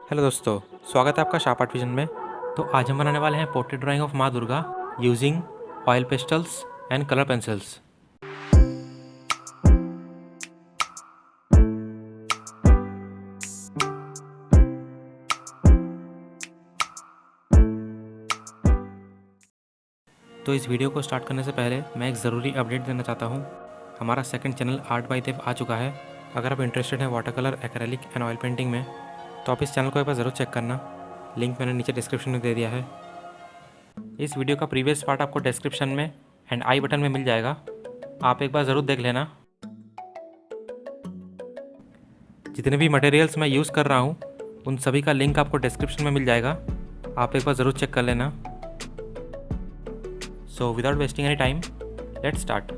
Hello दोस्तों, स्वागत है आपका शार्प आर्ट विजन में। तो आज हम बनाने वाले हैं पोर्ट्रेट ड्राइंग ऑफ माँ Durga using oil pastels and colour pencils. तो इस वीडियो को स्टार्ट करने से पहले मैं एक ज़रूरी अपडेट देना चाहता हूँ। हमारा सेकंड चैनल आर्ट बाय देव आ चुका है। अगर आप इंटरेस्टेड हैं water colour, acrylic and oil painting में, तो आप इस चैनल को एक बार ज़रूर चेक करना। लिंक मैंने नीचे डिस्क्रिप्शन में दे दिया है। इस वीडियो का प्रीवियस पार्ट आपको डिस्क्रिप्शन में एंड आई बटन में मिल जाएगा, आप एक बार ज़रूर देख लेना। जितने भी मटेरियल्स मैं यूज़ कर रहा हूँ उन सभी का लिंक आपको डिस्क्रिप्शन में मिल जाएगा, आप एक बार ज़रूर चेक कर लेना। So without wasting any time, let's start.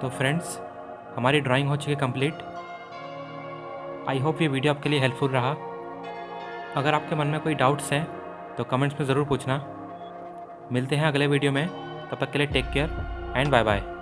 तो फ्रेंड्स, हमारी ड्राइंग हो चुकी है कंप्लीट। आई होप ये वीडियो आपके लिए हेल्पफुल रहा। अगर आपके मन में कोई डाउट्स हैं तो कमेंट्स में ज़रूर पूछना। मिलते हैं अगले वीडियो में, तब तक के लिए take care and bye bye.